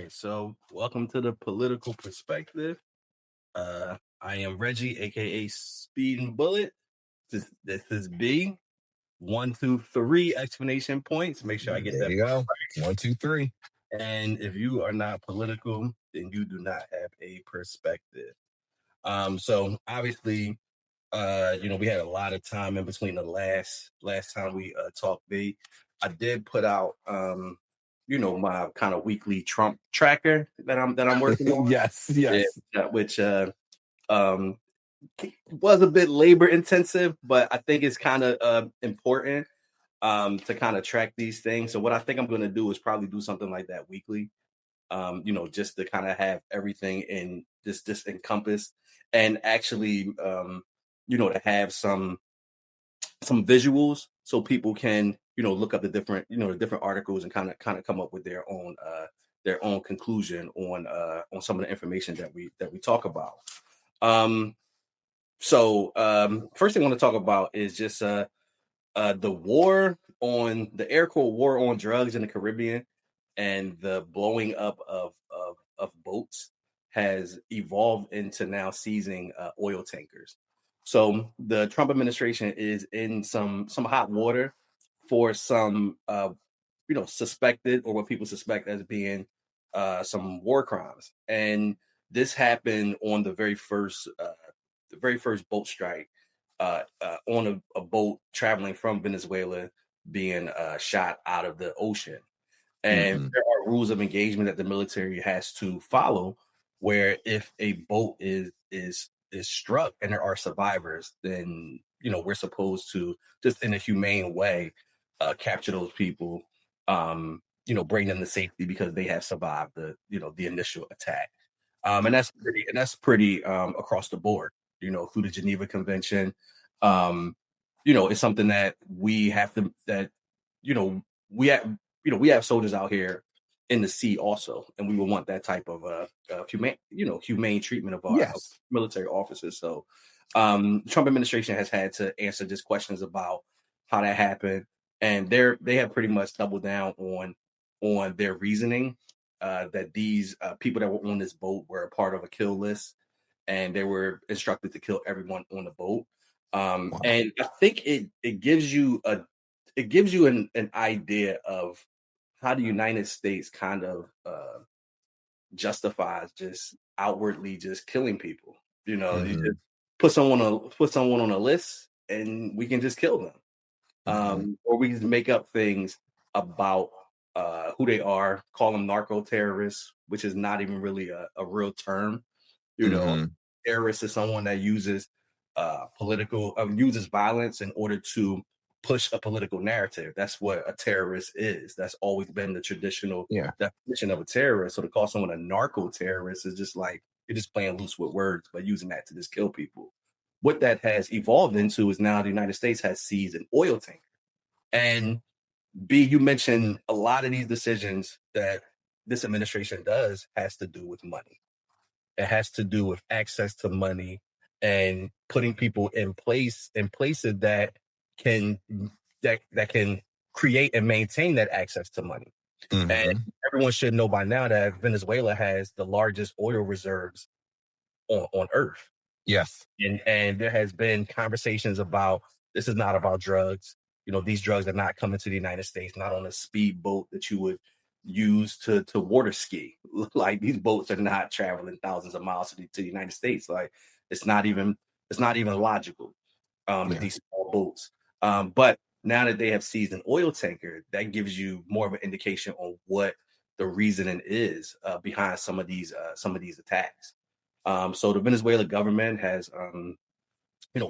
right, so welcome to the political perspective. I am Reggie, aka Speed and Bullet. This is B. 1, 2, 3 explanation points. Make sure I get There that you go. 1, 2, 3. right. And if you are not political, then you do not have a perspective. So obviously, we had a lot of time in between the last time we talked. B. I did put out my kind of weekly Trump tracker that I'm working on. Yes, Yeah, yes. which um was a bit labor intensive, but I think it's kind of important to kind of track these things. So what I think I'm going to do is probably do something like that weekly. Just to kind of have everything in this encompassed and actually to have some visuals so people can look up the different articles and kind of come up with their own conclusion on some of the information that we talk about. First thing I want to talk about is just the air quote war on drugs in the Caribbean and the blowing up of boats has evolved into now seizing oil tankers. So the Trump administration is in some hot water for some suspected, or what people suspect as being some war crimes. And this happened on the very first boat strike on a boat traveling from Venezuela being shot out of the ocean. And Mhm. there are rules of engagement that the military has to follow, where if a boat is struck and there are survivors, then we're supposed to, just in a humane way, capture those people, bring them to safety because they have survived the initial attack. And that's pretty across the board, through the Geneva Convention. It's something that we have to that you know we have soldiers out here in the sea also, and we will want that type of humane treatment of our Yes. military officers. So Trump administration has had to answer just questions about how that happened, and they have pretty much doubled down on their reasoning, that these people that were on this boat were a part of a kill list, and they were instructed to kill everyone on the boat. Wow. And I think it gives you an idea of how the United States kind of justifies just outwardly just killing people. You just Mhm. put someone on a list, and we can just kill them, Mhm. or we can make up things about who they are, call them narco terrorists, which is not even really a real term. You know, Mhm. terrorist is someone that uses violence in order to push a political narrative. That's what a terrorist is. That's always been the traditional Yeah. definition of a terrorist. So to call someone a narco terrorist is just like you're just playing loose with words by using that to just kill people. What that has evolved into is now the United States has seized an oil tanker. And B, you mentioned a lot of these decisions that this administration does has to do with money. It has to do with access to money and putting people in places can that can create and maintain that access to money. And Mhm. everyone should know by now that Venezuela has the largest oil reserves on earth. Yes. And there has been conversations about this is not about drugs. These drugs are not coming to the United States, not on a speedboat that you would use to water ski. Like, these boats are not traveling thousands of miles to the United States. Like, it's not even logical with Yeah. these small boats. But now that they have seized an oil tanker, that gives you more of an indication on what the reasoning is behind some of these attacks. So the Venezuela government has,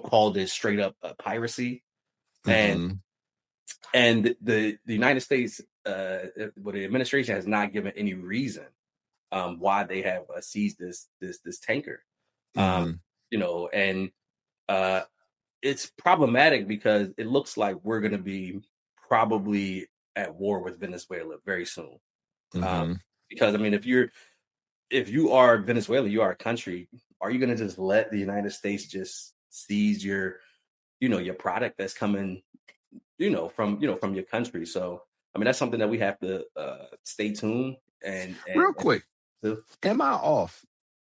called this straight up piracy, and Mhm. the United States, the administration has not given any reason why they have seized this tanker. Um, Mhm. and uh, it's problematic because it looks like we're going to be probably at war with Venezuela very soon. Um, Mhm. because I mean, if you are Venezuela, you are a country. Are you going to just let the United States just seize your product that's coming, from your country? So I mean, that's something that we have to stay tuned and Real quick, and am I off?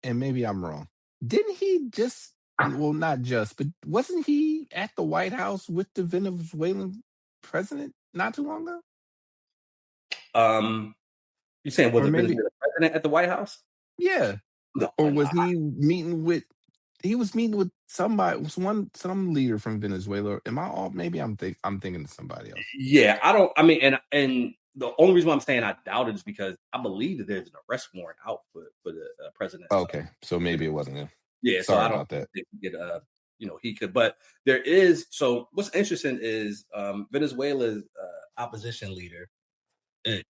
And maybe I'm wrong. Didn't he just, well, not just, but wasn't he at the White House with the Venezuelan president not too long ago? You saying was Or the maybe, Venezuela president at the White House? yeah. No, Or no. was he was meeting with somebody, some leader from Venezuela. Am I off? Maybe I'm thinking of somebody else. Yeah, I don't. I mean, and the only reason why I'm saying I doubt it is because I believe that there's an arrest warrant out for the president. Okay, so maybe it wasn't him. Yeah, so Sorry I don't about that. think he could, he could. But there is. So what's interesting is Venezuela's opposition leader.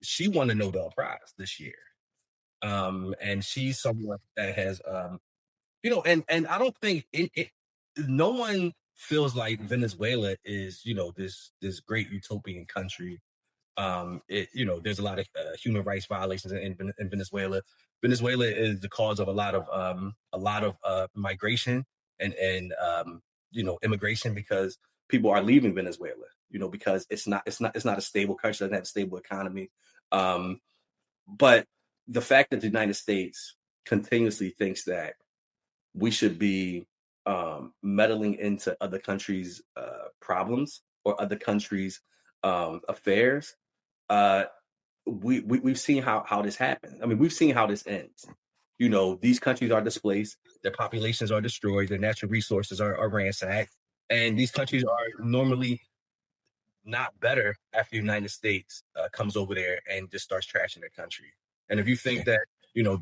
She won the Nobel Prize this year, and she's someone that has, and I don't think no one feels like Venezuela is, this great utopian country. There's a lot of human rights violations in Venezuela. Venezuela is the cause of a lot of migration and immigration because people are leaving Venezuela. Because it's not a stable country, doesn't have a stable economy. But the fact that the United States continuously thinks that we should be meddling into other countries' problems or other countries' affairs, uh, we've seen how this happens. I mean, we've seen how this ends. These countries are displaced, their populations are destroyed, their natural resources are ransacked, and these countries are normally not better after the United States comes over there and just starts trashing their country. And if you think that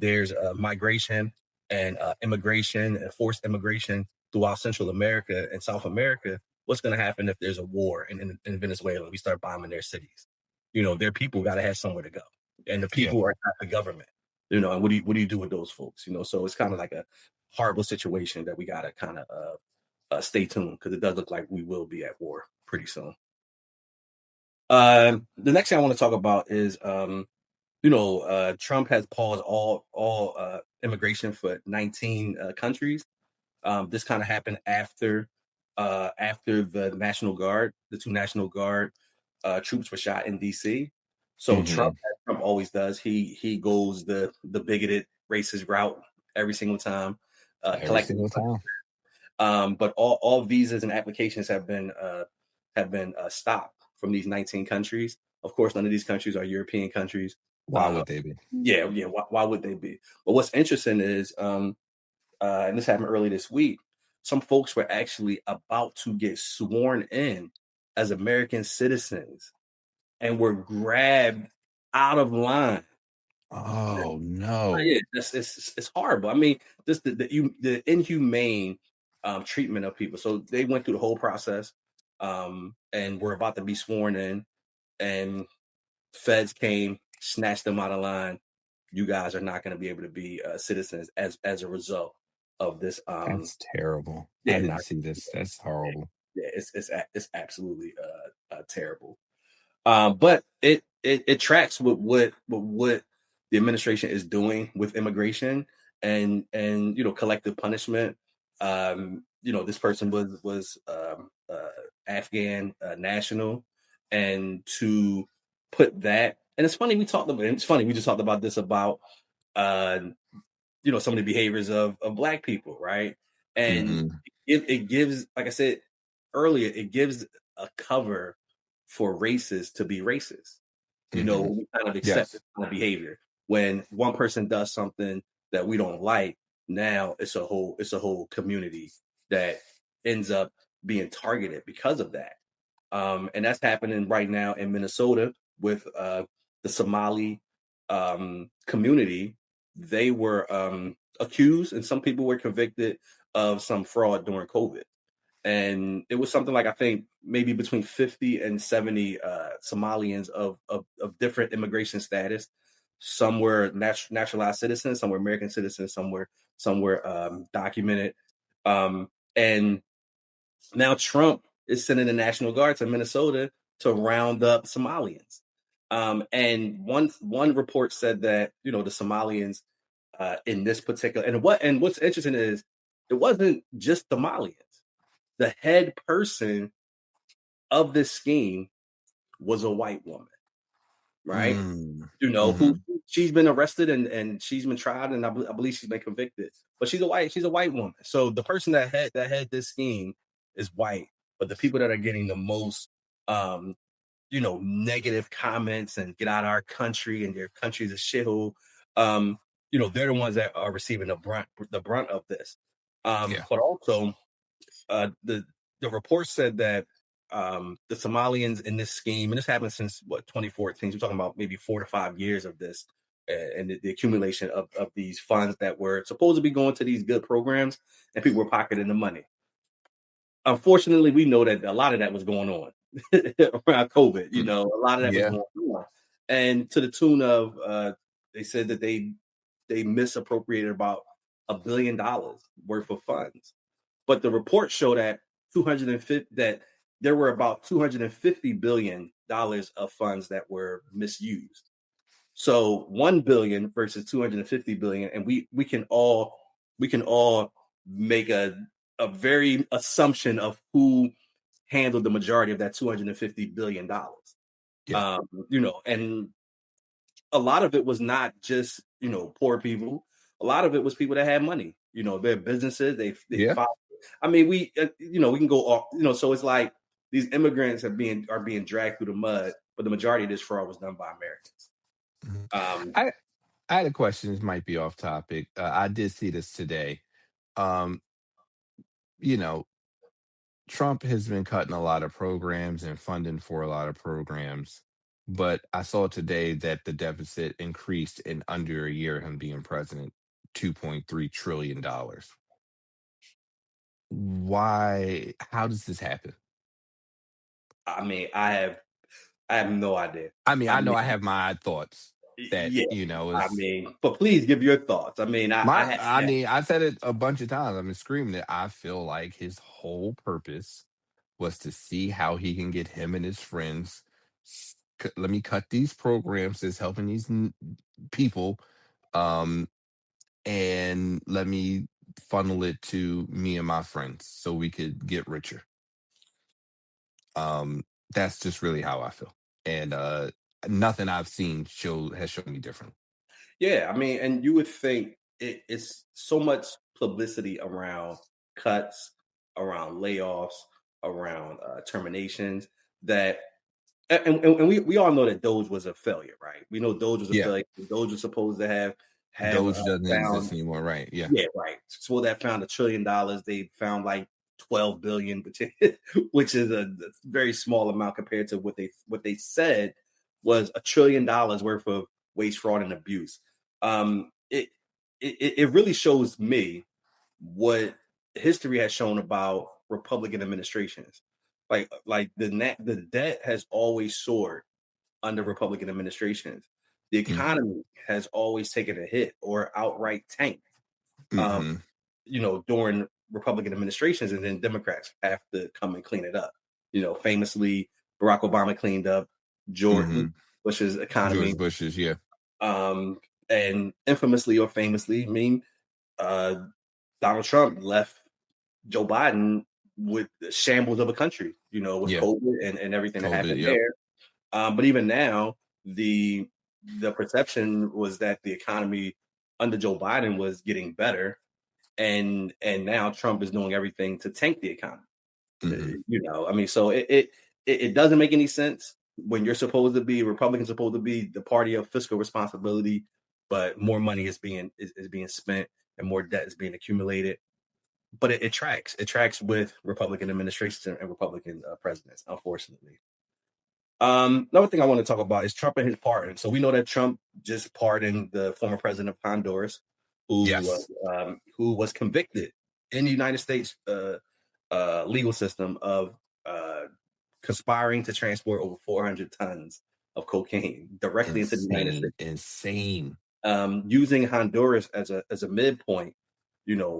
there's migration and immigration and forced immigration throughout Central America and South America, what's going to happen if there's a war in Venezuela and we start bombing their cities? Their people got to have somewhere to go, and the Yeah. people are not the government. And what do you do with those folks? So it's kind of like a horrible situation that we got to kind of stay tuned because it does look like we will be at war pretty soon. The next thing I want to talk about is, Trump has paused all immigration for 19 countries. This kind of happened after the National Guard, the two National Guard troops were shot in D.C. So Mm-hmm. Trump, as Trump always does, he goes the bigoted, racist route every single time. Every single time. But all visas and applications have been stopped from these 19 countries. Of course, none of these countries are European countries. Why would they be? Yeah. Why would they be? But what's interesting is, and this happened early this week, some folks were actually about to get sworn in as American citizens and were grabbed out of line. Oh no. Yeah, it's horrible. I mean, just the inhumane treatment of people. So they went through the whole process, and were about to be sworn in, and feds came, snatched them out of line. You guys are not going to be able to be citizens as a result of this. That's terrible. I Yeah, didn't see this. That's horrible. yeah, it's absolutely terrible. But it tracks with what the administration is doing with immigration and collective punishment. This person was Afghan national, and to put that, and it's funny we just talked about this about uh, some of the behaviors of black people, right? And Mm-hmm. it gives, like I said earlier, it gives a cover for racists to be racist. Mm-hmm. We kind of accept Yes. this kind of behavior. When one person does something that we don't like, now it's a whole community that ends up being targeted because of that. And that's happening right now in Minnesota with the Somali community. They were accused, and some people were convicted of some fraud during COVID. And it was something like, I think maybe between 50 and 70 Somalians of different immigration status. Some were naturalized citizens, some were American citizens, some were documented. And now Trump is sending the National Guard to Minnesota to round up Somalians. And one report said that the Somalians in this particular, and what's interesting is it wasn't just Somalians. The head person of this scheme was a white woman. right? Mm-hmm. Who she's been arrested and she's been tried, and I believe she's been convicted. But she's a white woman. So the person that had this scheme is white, but the people that are getting the most um negative comments and get out of our country and their country's a shithole. They're the ones that are receiving the brunt of this. Yeah. But also, the report said that the Somalians in this scheme, and this happened since 2014. We're talking about maybe 4 to 5 years of this, and the accumulation of these funds that were supposed to be going to these good programs, and people were pocketing the money. Unfortunately, we know that a lot of that was going on around COVID. A lot of that was Yeah. going on, and to the tune of they said that they misappropriated about $1 billion worth of funds. But the reports show that 250 that there were about $250 billion of funds that were misused. So 1 billion versus 250 billion, and we can all make a very assumption of who handled the majority of that $250 billion. Yeah. And a lot of it was not just poor people. A lot of it was people that had money. Their businesses. They Yeah. filed. I mean, we can go off. So it's like these immigrants are being dragged through the mud, but the majority of this fraud was done by Americans. Mhm. Um, I had a question. This might be off topic. I did see this today. Um, you know, Trump has been cutting a lot of programs and funding for a lot of programs, but I saw today that the deficit increased in under a year of him being president, $2.3 trillion. Why? How does this happen? I mean, I have no idea. I mean, I I know mean, I have my thoughts that yeah. I is mean, but please give your thoughts. I mean, my. I mean, I've said it a bunch of times. I've been screaming it. I feel like his whole purpose was to see how he can get him and his friends. Let me cut these programs that's helping these people, um, and let me funnel it to me and my friends so we could get richer. Um, that's just really how I feel, and nothing I've seen has shown me different. Yeah, I mean, and you would think it's so much publicity around cuts, around layoffs, around terminations that, and we all know that Doge was a failure, right? We know Doge was a Yeah, failure. Doge was supposed to have Doge doesn't found, exist anymore, right? Yeah. yeah, right. So that found $1 trillion. They found like 12 billion, which is a very small amount compared to what they said was $1 trillion worth of waste, fraud, and abuse. It it really shows me what history has shown about Republican administrations. Like the debt has always soared under Republican administrations. The Mm-hmm. economy has always taken a hit or outright tanked. Um, Mm-hmm. During Republican administrations, and then Democrats have to come and clean it up. Famously, Barack Obama cleaned up George Mm-hmm. Bush's economy, George Bush's, yeah. um, and infamously or famously, I mean, uh, Donald Trump left Joe Biden with the shambles of a country. With Yeah. COVID and everything that COVID, happened yep. there. But even now, the perception was that the economy under Joe Biden was getting better, and now Trump is doing everything to tank the economy. Mm-hmm. I mean, so it doesn't make any sense when you're supposed to be Republicans supposed to be the party of fiscal responsibility, but more money is being spent and more debt is being accumulated. But it tracks. It tracks with Republican administrations and Republican presidents, unfortunately. Another thing I want to talk about is Trump and his pardon. So we know that Trump just pardoned the former president of Honduras, Yes. who was convicted in the United States legal system of uh, conspiring to transport over 400 tons of cocaine directly into the United Insane. States, Insane. using Honduras as a midpoint,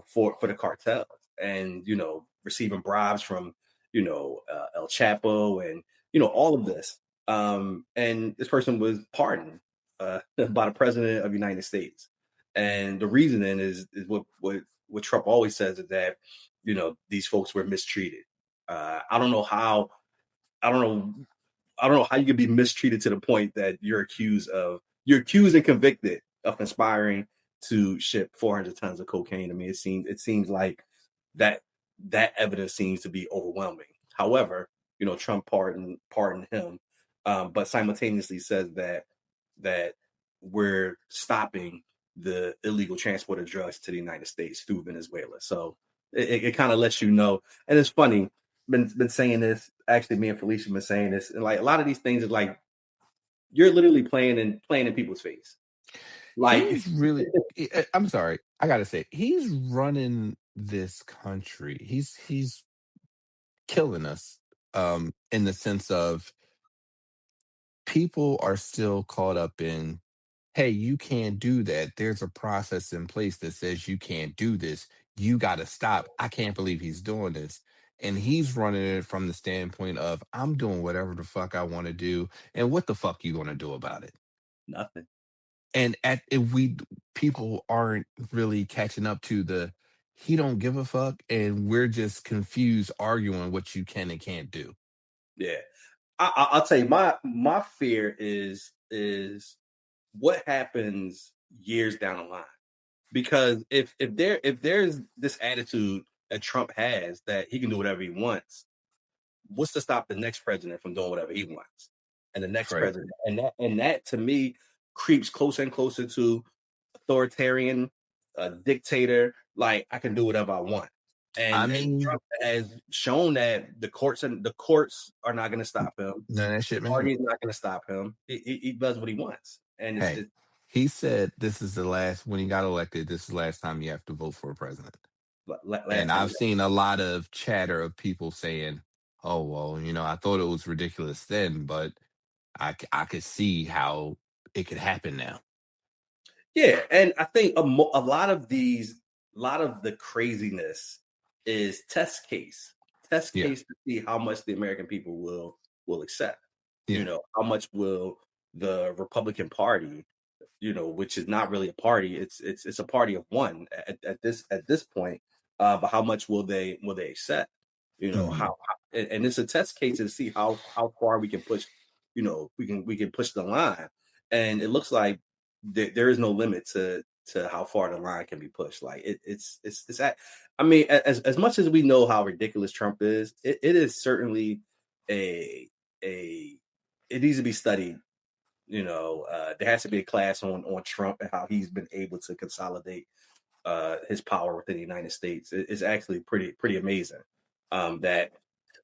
for the cartels, and receiving bribes from El Chapo, and all of this. And this person was pardoned by the president of the United States, and the reasoning is what Trump always says is that these folks were mistreated. I don't know how. I don't know I don't know how you could be mistreated to the point that you're accused and convicted of conspiring to ship 400 tons of cocaine. I mean, it seems like that evidence seems to be overwhelming. However, Trump pardoned him, but simultaneously says that we're stopping the illegal transport of drugs to the United States through Venezuela. So it kind of lets you know, and it's funny. Been saying this. Actually, me and Felicia been saying this, and like a lot of these things is like you're literally playing in people's face. Like, He's really I'm sorry, I gotta say, he's running this country. He's killing us, in the sense of people are still caught up in, hey, you can't do that. There's a process in place that says you can't do this. You got to stop. I can't believe he's doing this. And he's running it from the standpoint of, I'm doing whatever the fuck I want to do. And what the fuck you going to do about it? nothing. And if we people aren't really catching up to the, he don't give a fuck, and we're just confused arguing what you can and can't do. Yeah, I'll tell you my fear is what happens years down the line. Because if there's this attitude that Trump has that he can do whatever he wants, what's to stop the next president from doing whatever he wants, and the next Right. president, and that to me creeps closer and closer to authoritarian, dictator. Like I can do whatever I want, I and mean, Trump has shown that the courts are not going to stop him. none of that The shit matters. party is not going to stop him. He does what he wants, and Hey, he said this is the last, when he got elected, this is the last time you have to vote for a president. last And time. I've seen a lot of chatter of people saying, oh, well, I thought it was ridiculous then, but I could see how it could happen now. Yeah, and I think a lot of the craziness is test Yeah. case to see how much the American people will accept. Yeah. How much will the Republican Party, which is not really a party, it's a party of one at this point. But how much will they accept? Hmm. And it's a test case to see how far we can push. We can push the line, and it looks like there is no limit to how far the line can be pushed. Like it's at. I mean, as much as we know how ridiculous Trump is, it is certainly a it needs to be studied. There has to be a class on Trump and how he's been able to consolidate his power within the United States. It's actually pretty amazing that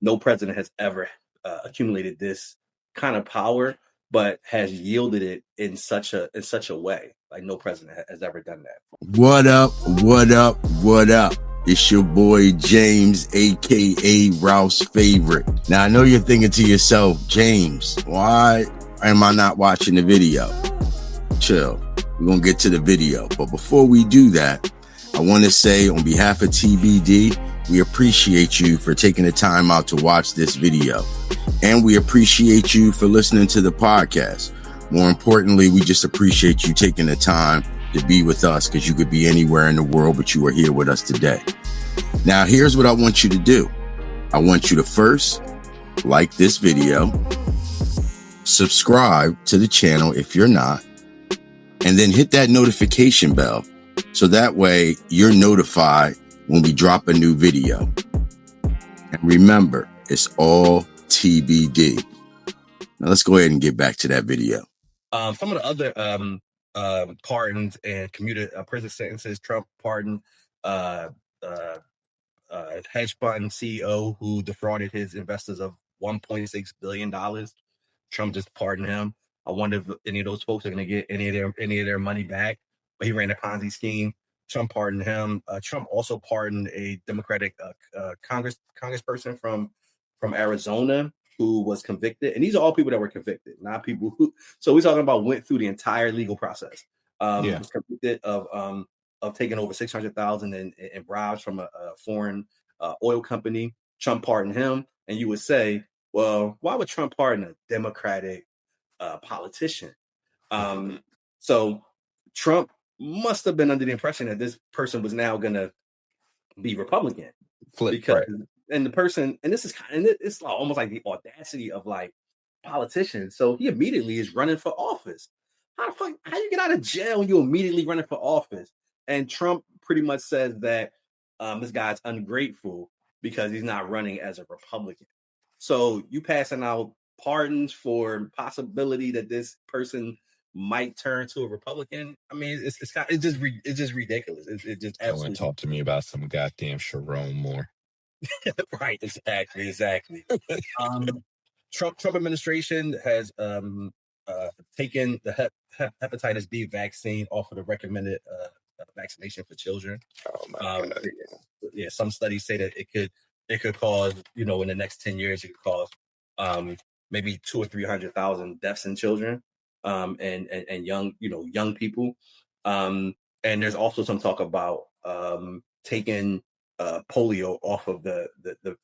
no president has ever accumulated this kind of power, but has yielded it in such a way. Like no president has ever done that. What up? What up? What up? It's your boy James, aka Ralph's favorite. Now I know you're thinking to yourself, James, why am I not watching the video? Chill. We're gonna get to the video. But before we do that, I want to say on behalf of TBD, we appreciate you for taking the time out to watch this video. And we appreciate you for listening to the podcast. More importantly, we just appreciate you taking the time to be with us, because you could be anywhere in the world, but you are here with us today. Now, here's what I want you to do. I want you to first like this video, subscribe to the channel if you're not, and then hit that notification bell so that way you're notified when we drop a new video. And remember, it's all TBD. Now let's go ahead and get back to that video. Some of the other pardons and commuted prison sentences. Trump pardoned uh, uh, hedge fund CEO who defrauded his investors of $1.6 billion. Trump just pardoned him. I wonder if any of those folks are going to get any of their money back. But he ran a Ponzi scheme. Trump pardoned him. Trump also pardoned a Democratic congressperson from Arizona who was convicted. And these are all people that were convicted, not people who. So we're talking about went through the entire legal process. Yeah. Was convicted of taking over 600,000 in bribes from a foreign oil company. Trump pardoned him, and you would say, well, why would Trump pardon a Democratic politician? So Trump must have been under the impression that this person was now going to be Republican, Flip, because right. and the person, and this is kind of, it's almost like the audacity of like politician, so he immediately is running for office. How you get out of jail and you immediately running for office? And Trump pretty much says that this guy's ungrateful because he's not running as a Republican. So you passing out pardons for possibility that this person might turn to a Republican. I mean, it's just ridiculous. It just Don't absolutely talk to me about some goddamn Sharon Moore. right. Exactly. Trump administration has taken the hepatitis B vaccine off of the recommended vaccination for children. Oh my god! Yeah, some studies say that it could cause, in the next 10 years, it could cause maybe 200,000 or 300,000 deaths in children, and young people. And there's also some talk about taking polio off of the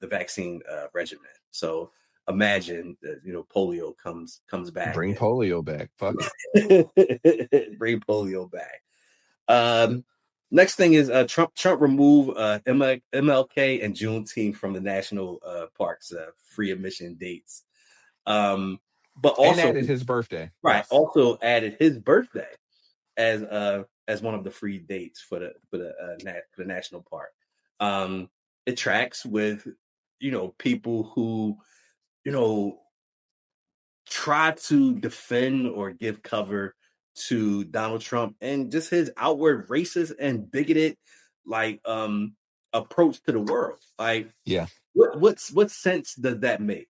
vaccine regimen. So imagine that polio comes back. Bring polio back. Fuck it. Bring polio back. Next thing is Trump removed MLK and Juneteenth from the national parks free admission dates. But also and added his birthday. Right. Yes. Also added his birthday as one of the free dates for the national park. It tracks with people who try to defend or give cover to Donald Trump and just his outward racist and bigoted approach to the world. Like, yeah, what sense does that make?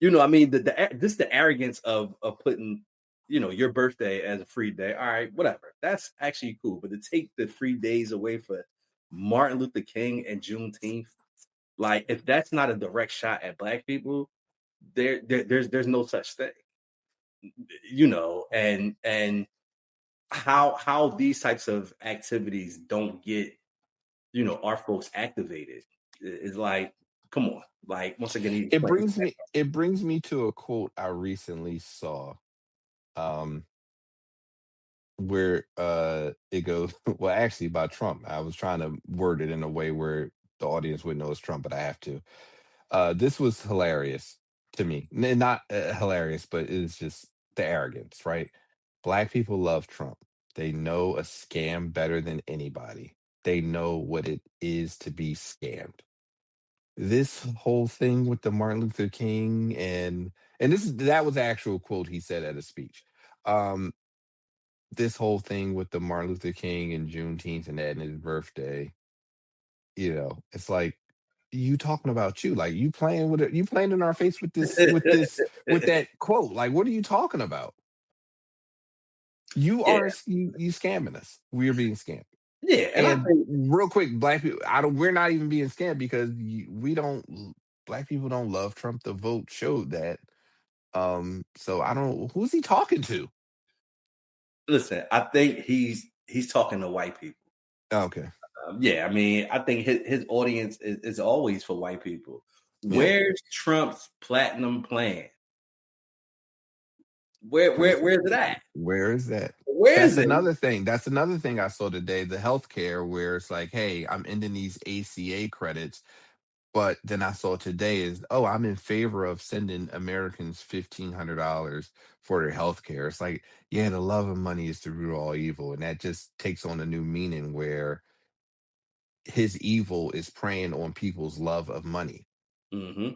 I mean, the arrogance of putting your birthday as a free day. All right, whatever. That's actually cool. But to take the free days away for Martin Luther King and Juneteenth, like, if that's not a direct shot at Black people, there's no such thing. And how these types of activities don't get our folks activated is like, come on. Like, once again, it brings me to a quote I recently saw, where it goes, well, actually about Trump. I was trying to word it in a way where the audience would know it's Trump, but I have to. This was hilarious to me. Not hilarious, but it's just the arrogance, right? Black people love Trump. They know a scam better than anybody. They know what it is to be scammed. This whole thing with the Martin Luther King and that was the actual quote he said at a speech. This whole thing with the Martin Luther King and Juneteenth and adding his birthday, it's like, you talking about you, like, you playing with it, you playing in our face with that quote. Like, what are you talking about? You are you scamming us. We're being scammed. Yeah, and real quick, Black people, we're not even being scammed because Black people don't love Trump. The vote showed that. So I don't. Who's he talking to? Listen, I think he's talking to white people. Okay. Yeah, I mean, I think his audience is always for white people. Where's Trump's platinum plan? Where's it at? Where is that? That's another thing. That's another thing I saw today. The healthcare, where it's like, hey, I'm ending these ACA credits, but then I saw today is, I'm in favor of sending Americans $1,500 for their healthcare. It's like, yeah, the love of money is the root of all evil, and that just takes on a new meaning where his evil is preying on people's love of money. Mm-hmm.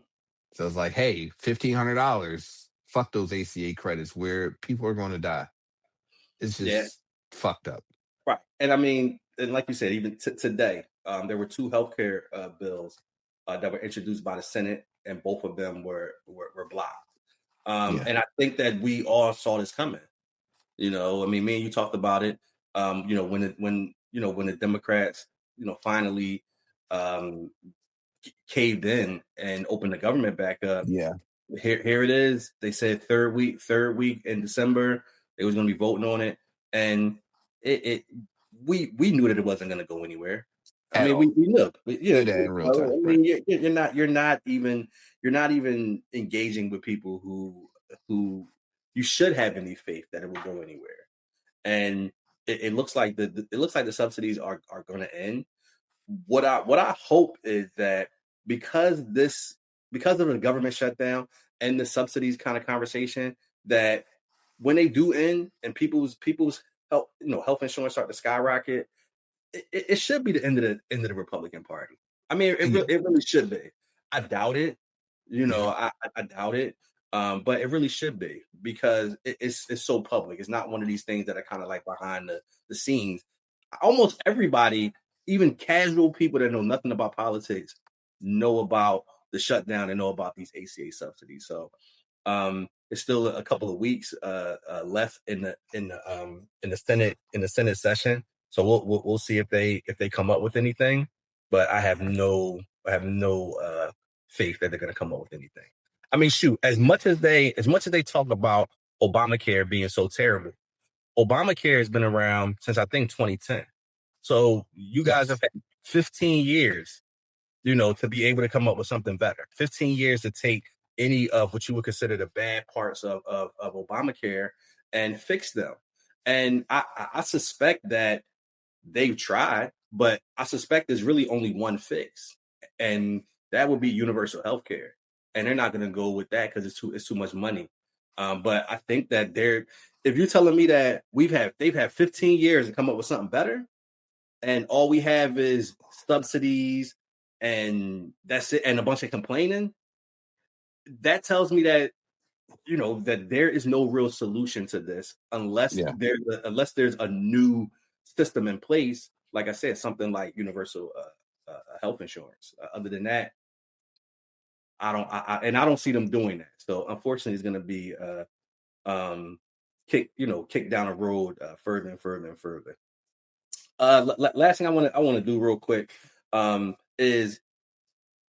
So it's like, hey, $1,500. Fuck those ACA credits where people are going to die. It's just fucked up. Right. And I mean, and like you said, even today, there were two healthcare bills that were introduced by the Senate, and both of them were blocked. And I think that we all saw this coming. I mean, me and you talked about it. When the Democrats, finally caved in and opened the government back up. Yeah. Here it is. They said third week in December, they was going to be voting on it, and we knew that it wasn't going to go anywhere. I mean, we knew. In real time. I mean, you're not even engaging with people who you should have any faith that it will go anywhere. And it looks like the subsidies are going to end. What I hope is that because of the government shutdown, and the subsidies kind of conversation, that when they do end and people's health insurance start to skyrocket, it should be the end of the Republican Party. I mean, Yeah. it really should be. I doubt it. Yeah. I doubt it. But it really should be, because it's so public. It's not one of these things that are kind of like behind the scenes. Almost everybody, even casual people that know nothing about politics, know about the shutdown and know about these ACA subsidies. So it's still a couple of weeks left in the Senate session. So we'll see if they come up with anything. But I have no faith that they're going to come up with anything. I mean, shoot, as much as they talk about Obamacare being so terrible, Obamacare has been around since I think 2010. So you guys have had 15 years, to be able to come up with something better. 15 years to take any of what you would consider the bad parts of Obamacare and fix them. And I suspect that they've tried, but I suspect there's really only one fix, and that would be universal health care. And they're not going to go with that because it's too much money. But I think that if you're telling me that they've had 15 years to come up with something better, and all we have is subsidies and that's it, and a bunch of complaining, that tells me that that there is no real solution to this unless Yeah. there's a new system in place. Like I said, something like universal health insurance. Other than that, I don't see them doing that. So unfortunately, it's going to be kicked down a road further and further and further. Last thing I want to do real quick is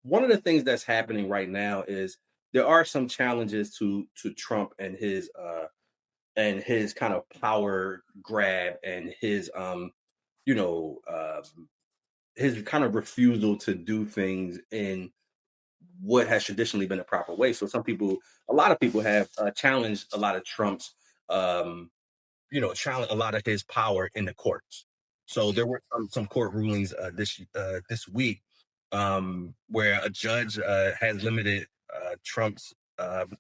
one of the things that's happening right now is there are some challenges to Trump and his kind of power grab and you know uh, his kind of refusal to do things in what has traditionally been a proper way. So a lot of people have challenged a lot of Trump's um, challenge a lot of his power in the courts. So there were some court rulings this week where a judge has limited Trump's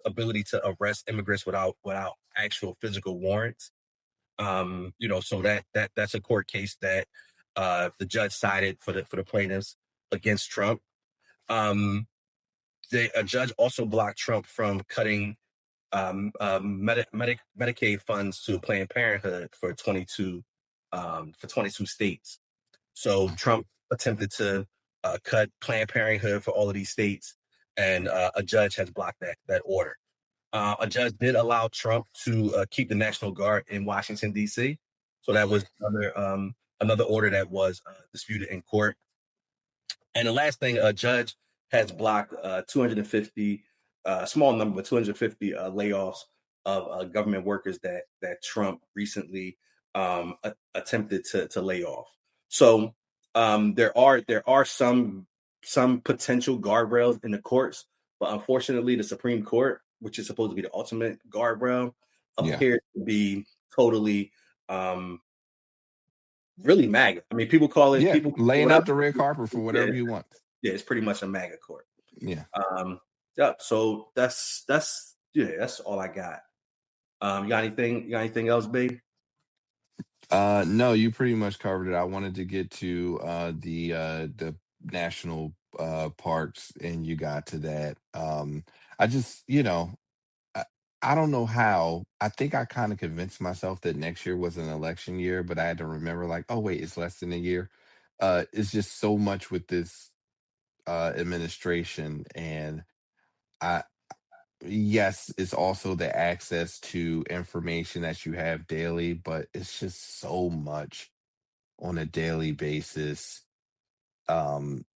ability to arrest immigrants without actual physical warrants. So that's a court case that the judge sided for the plaintiffs against Trump. Um, a judge also blocked Trump from cutting Medicaid funds to Planned Parenthood for 22 states. So Trump attempted to cut Planned Parenthood for all of these states, and a judge has blocked that order. A judge did allow Trump to keep the National Guard in Washington D.C. So that was another order that was disputed in court. And the last thing, a judge has blocked 250, small number, but 250 layoffs of government workers that Trump recently attempted to lay off. So there are some potential guardrails in the courts, but unfortunately, the Supreme Court, which is supposed to be the ultimate guardrail, Yeah. appears to be totally really MAGA. I mean, people call it Yeah. people Laying whatever. out the red carpet for whatever Yeah, you want. yeah, it's pretty much a MAGA court. Yeah. Yeah. So that's all I got. You got anything? You got anything else, B? No, you pretty much covered it. I wanted to get to the national parks, and you got to that. I just, I, I don't know how. I think I kind of convinced myself that next year was an election year, but I had to remember, like, oh wait, it's less than a year. It's just so much with this administration, and I yes, it's also the access to information that you have daily, but it's just so much on a daily basis. Um,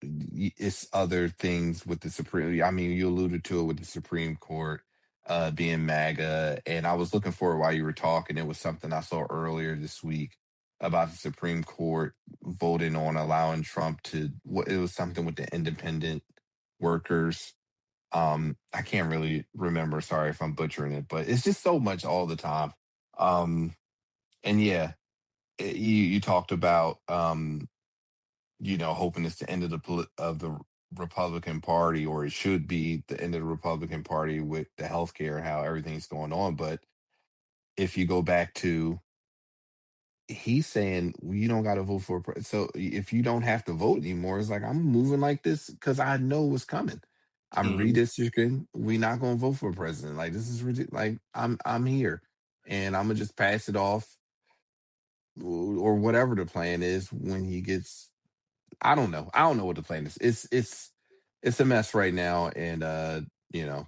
it's other things with the Supreme. I mean, you alluded to it with the Supreme Court being MAGA, and I was looking for it while you were talking. It was something I saw earlier this week about the Supreme Court voting on allowing Trump to. It was something with the independent workers. I can't really remember. Sorry if I'm butchering it, but it's just so much all the time. Um, and yeah, you talked about hoping it's the end of the Republican Party, or it should be the end of the Republican Party with the healthcare, how everything's going on. But if you go back to, he's saying, well, you don't got to vote for so if you don't have to vote anymore, it's like, I'm moving like this because I know what's coming. I'm Mhm. redistricting. We not gonna vote for a president. Like, this is ridiculous. Like, I'm here, and I'm gonna just pass it off, or whatever the plan is when he gets. I don't know. I don't know what the plan is. It's a mess right now, and you know,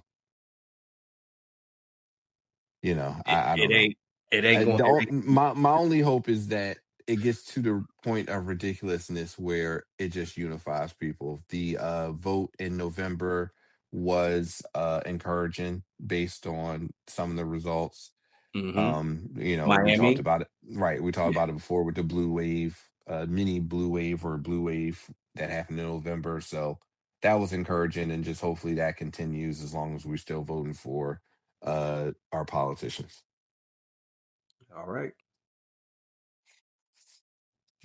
I It don't know. ain't it ain't going. It ain't, My only hope is that it gets to the point of ridiculousness where it just unifies people. The vote in November was encouraging based on some of the results. mhm. We talked Miami. about it, right? We talked Yeah. about it before with the blue wave, mini blue wave, or blue wave that happened in November. So that was encouraging, and just hopefully that continues as long as we're still voting for our politicians. All right.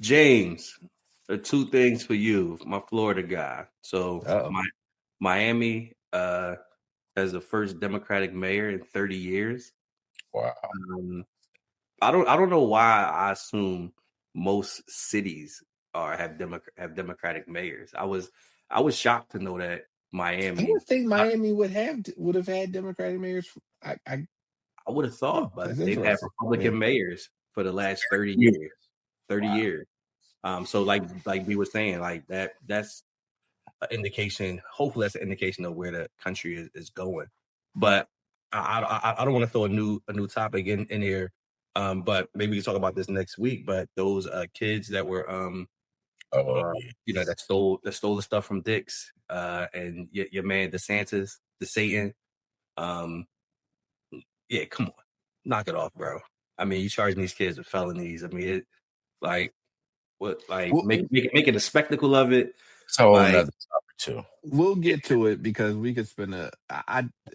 James, two things for you, my Florida guy. So Uh-oh. Miami has the first Democratic mayor in 30 years. Wow. Um, I don't know why I assume most cities have Democratic mayors. I was shocked to know that I Miami. would think Miami would have had Democratic mayors. I would have thought, but That's they've had interesting. Yeah. Republican mayors for the last 30 years. 30 Wow. years. So like we were saying, like that's an indication. Hopefully, that's an indication of where the country is going. But I don't want to throw a new topic in here. But maybe we can talk about this next week. But those kids that were Oh, yeah. that stole the stuff from Dick's, and your man DeSantis, the Satan. Um, yeah, come on, knock it off, bro. I mean, you charging these kids with felonies. I mean, like what, like We'll, make it a spectacle of it. It's a whole Like, nother topic too. we'll yeah, get to it because we could spend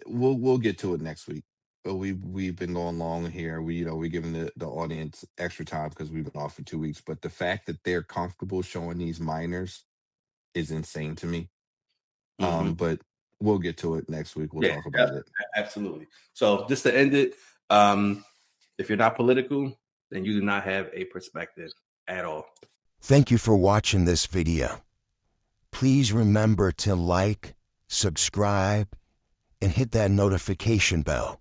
we'll get to it next week. But we've been going long here. We giving the audience extra time because we've been off for 2 weeks. But the fact that they're comfortable showing these minors is insane to me. mhm. But we'll get to it next week. We'll Yeah, talk yeah, about it. absolutely. So just to end it, um, if you're not political, then you do not have a perspective at all. Thank you for watching this video. Please remember to like, subscribe, and hit that notification bell